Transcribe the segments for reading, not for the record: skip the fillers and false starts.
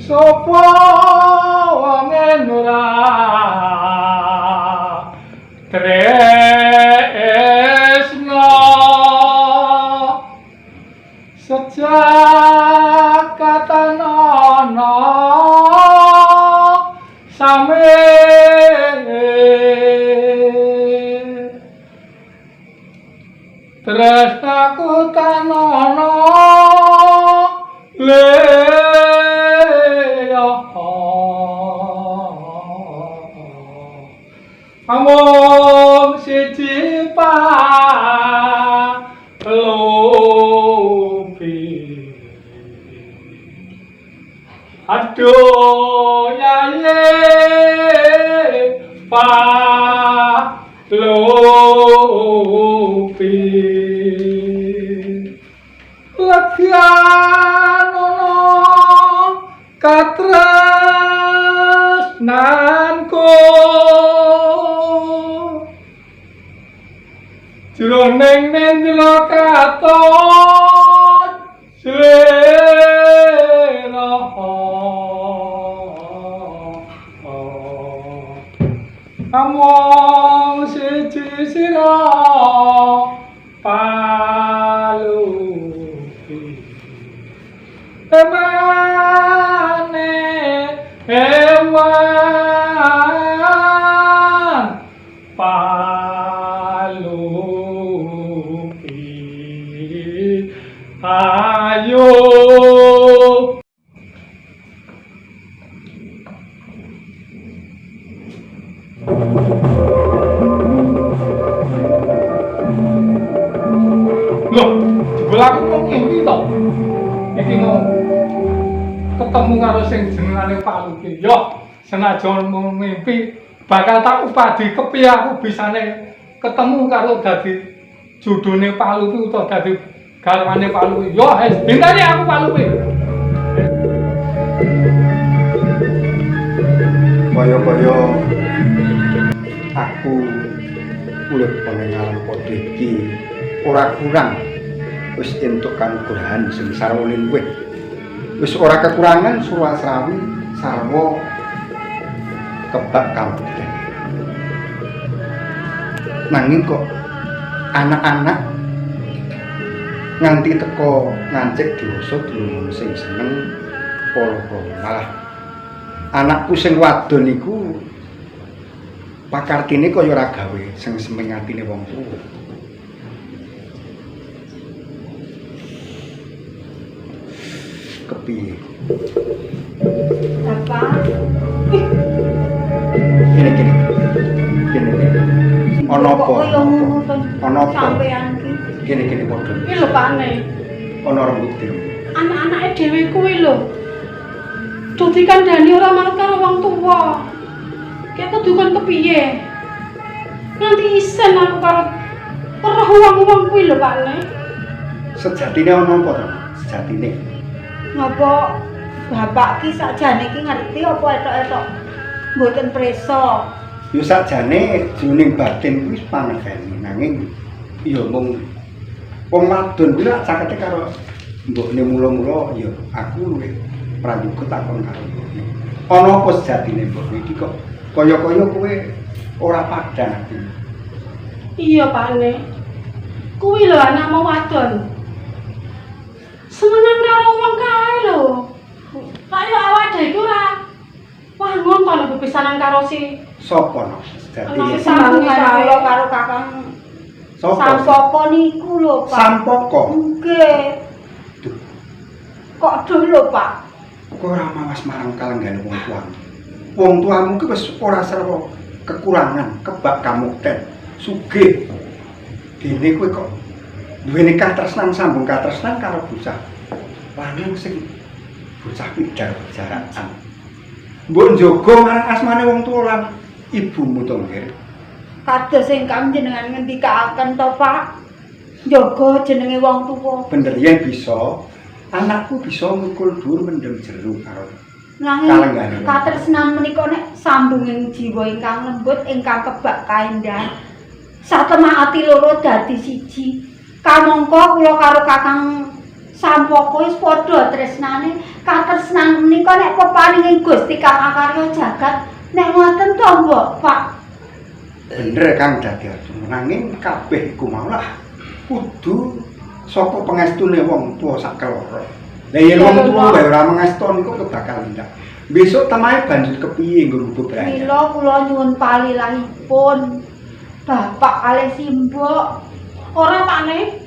Sapa wonge ora tresna sejak katanana same tresnaku tanana among siji palupi aduh yaye palupi lakyanono katresnanku jroning nendra katon slera among siji sira palupi emane ewan palupi ayo loh jebulaku kok ngimpi to iki mau ketemu karo sing jenengane Palupi yo senajan mung ngimpi bakal tak upadi kepiye aku bisane ketemu karo dadi judune Palupi utawa dadi garwane Palupi yo dinteni aku Palupi kaya-kaya aku urip panengaran padha iki ora kurang wis entuk kanugrahan sing sarwane luwih wis ora kekurangan Surasrawi sarwa kebak kabeh nanging kok anak-anak nganti teko ngancik dosa durung sing seneng polo-polo malah anakku sing wadon iku pakartine kaya ora gawe sing semeng atine wong tuwa kepiye Bapak gini ana apa ana apa sampean iki gini padha iki lho Pakne ana rembug anak-anake dhewe kuwi lho dadi kandhani ora manut karo wong tuwa ki kudu kon kepiye nganti isen aku karo roh wong-wong kuwi lho Pakne sejatine ana apa to sejatine ngapa bapak ki sakjane ki ngerti apa etok-etok mboten preso yo sakjane jroning batin kuwi panegani nanging ya mung wong wadon kuwi lak cakete karo mbokne mula-mula ya aku luwih prayoga takon karo mbokne ana apa sejatine mbok iki kok kaya-kaya kowe ora padhang ati iya Pakne kuwi lho anakmu wadon senengan karo wong kae lho kaya awak dhewe iki ora wah ngonton lho bepisanan karo si sapa no sejatine sambungan karo kakang Sampoko niku lho Pak Sampoko nggih kok doh lho Pak kok ora mawas marang kalenggane wong tuamu ki wis ora sarwa kekurangan kebak kamukten sugih dene kowe kok duweni katresnan sambung katresnan karo bocah lanang sing bocah pidhar jarakan mbok njogo marang asmane wong tuwa lan ibumu to nggih kados ingkang jenengan ngendikaken to Pak njogo jenenge wong tuwa bener yen bisa anakku bisa mukul dhuwur mendem jero karo nanging katresnan menika nek sambunging jiwa ingkang lembut ingkang kebak kaendah satemah ati loro dadi siji kamangka kula karo Kakang Sampoko wis padha tresnane katresnan menika nek peparinging Gusti Kang Akarya jagat nek ngoten to mbok Pak. Bener Kang Dadiarjo, nanging kabeh iku mau lah kudu saka pangestune wong tuwa sak keloro. Lah yen wong tuwa wae ora mangestoni kok bakal ndak. Besok tamahe banjur kepiye nggo bebraya. Mila kula nyuwun palilahipun. Bapak kalih simbok. Ora Pak Ne.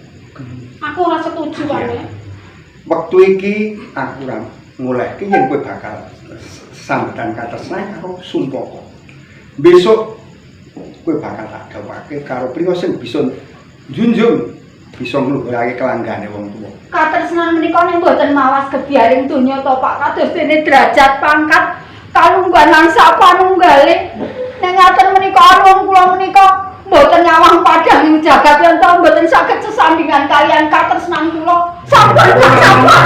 Aku ora setuju Pak Ne. Wektu iki aku ora ngolehke yen kowe bakal sambetan katresnan karo Sumpaka. Besok kowe bakal tak gawake karo priya sing bisa njunjung bisa ngluhurake kelanggane wong tuwa. Katresnan menika nek mboten mawas kebiaring donya to Pak kados dene derajat pangkat kalunggan lan sapanunggale. Nek ngaten menika wong kula menika mboten nyawang padhang ing jagat yen to mboten saged sesandingan kalian katresnan kula. Sampun sampun.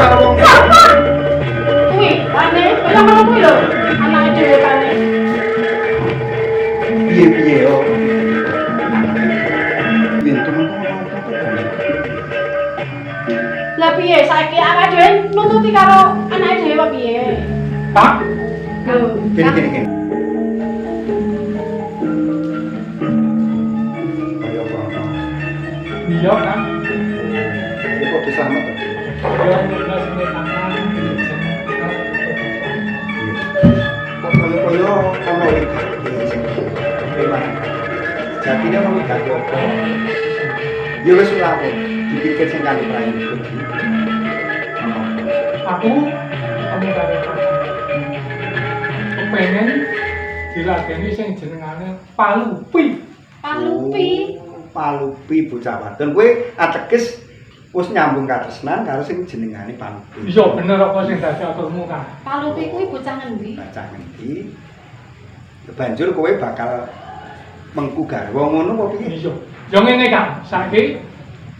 Kuwi Pak Ne, kaya ngono kuwi lho. Anake dhewe Pak Ne. Piye-piye yo. Yen temen Lah piye saiki awake dhewe nututi karo anake dhewe apa piye? Pak, Lho, gini. Ayo apa? iya kan? Ayo kok bisa amat to? Ya, bener sing tangan. Kok kaya ono iki. Jatine mau dadi apa? Ya wis ora apa. Dipikir sing kali prae iki. Aku kamu karo pengen diladeni sing jenengane Palupi. Palupi. Palupi bocah wadon kowe ateges wis nyambung katresnan karo sing jenengane Palupi. Iya bener apa sing dadi aturmu kan? Palupi kuwi bocah ngendi? Bocah ngendi? Banjur kowe bakal mengku garwa ngono apa piye? Iya. Ya ngene kan, saiki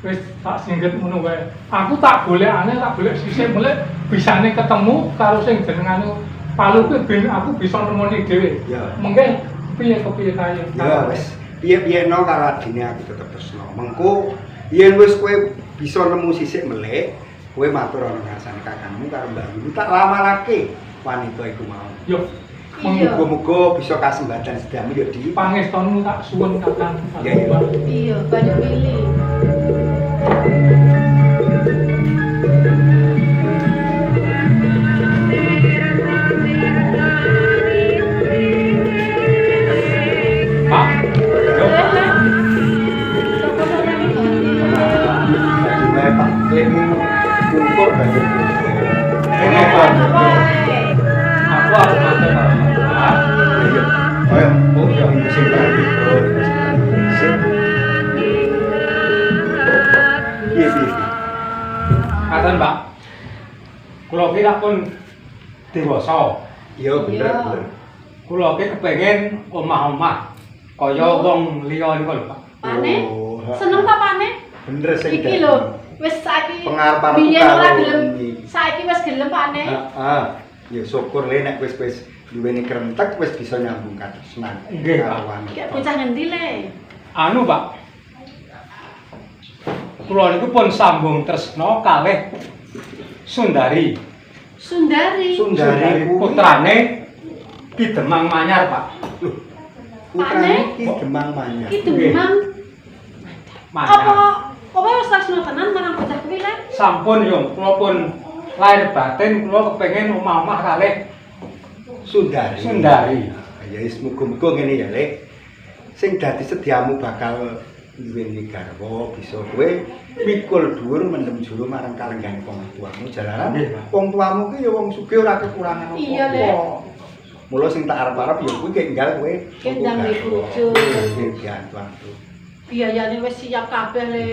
wis tak singget ngono wae. Aku tak golekane, tak golek sisih mulai bisane ketemu karo sing jenengane Palupi ben aku bisa nemoni dhewe. Ya. Mengke piye kae? Ya wis, piye-piyeno karo adine aku tetep tresno. Mengko yen wis kowe bisa nemu sisik melek, kowe matur ana ngrasane kakangmu karo Mbak Yuni tak ramalake wanita iku mau. Yo, Muga-muga bisa kasembatan sedamu ya di pangestonmu tak suwun kakang. Iya, iya. Iya, banyak milih. Pak, yo. Bae Pak Klemu kumpul banjur. Ini Pak. Aku harus matur karo Pak. Iya. Ayo, oh ya iki sing terakhir. Iya. Ngaten, Pak. Kula ki pun dewasa. Iya bener. Kula ki kepengin omah-omah kaya wong liya niku lho, Pak. Pane? Oh, Seneng ta Pane? bener sing Iki lho, wis saiki pengarep-arepku biyen ora karo gelem. ini. Saiki wis gelem Pane. Heeh. Ya syukur le nek wis duweni krentek wis bisa nyambung katresnan. Nggih, Pak. Kayak bocah ngendi le? Anu, Pak. Kula niku pun sambung tresna kalih Sundari. Sundari. Sundari kuwi Putrane Ki Demang Manyar, Pak. putrane Ki Demang Manyar. Ki Demang. Apa wis tresno tenan marang bocah kuwi le? Sampun yo, kula pun lahir batin kula kepengin omah-omah kalih Sundari. Sundari. Ya wis muga-muga ngene ya, Lek. Sing dadi sediamu bakal duweni garwa bisa kowe mikul dhuwur mendem jero marang kalenggane wong tuamu jalaran. Nggih, Pak. Wong tuamu ki ya wong sugih ora kekurangan apa-apa. Iya, Lek. Mula sing tak arep-arep ya kuwi kenggal kowe. Kendang duwe bojo. Diantu-antu. Biayane wis siap kabeh le.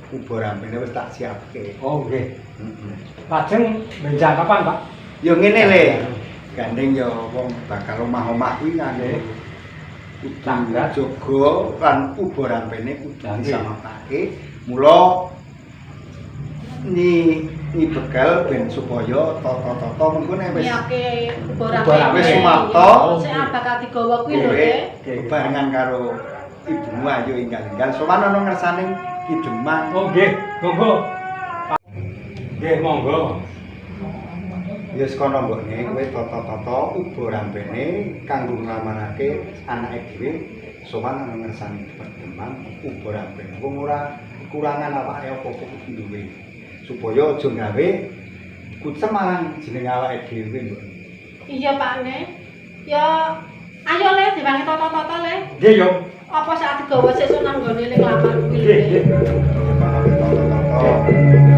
Kubur rampene wis tak siapke. Oh, nggih. Heeh. Lajeng benjang kapan, Pak? Ya ngene le. Gandeng ya wong bakal omah-omah kuwi nganggo tangga jaga lan kubur rampene kudu disamatake. Mula ni begal ben supaya tata-tata mengko nek wis Nyake Barang wis borake. sumata Sing bakal digawa kuwi lho, kowe Le. bebarengan karo ibumu ayo enggal-enggal sowan ana ngersane Ki Demang. Oh, nggih. Monggo. Nggih, monggo. Ya sekono mbokne kowe tata-tata uga rambene kanggo nglamarake anake dhewe sowan nang ngersani Demang uga rambene. Wong ora kurangan awake apa-apa kudu duwe. Supaya aja gawe kucem marang jeneng awake dhewe, Mbok. Iya, Pak Ne. Ya ayo Le diwangi tata-tata Le. Nggih, yo. Apa saat digawa sesuk nang gone le nglamar kuwi. Nggih, nggih. Ya kono tata-tata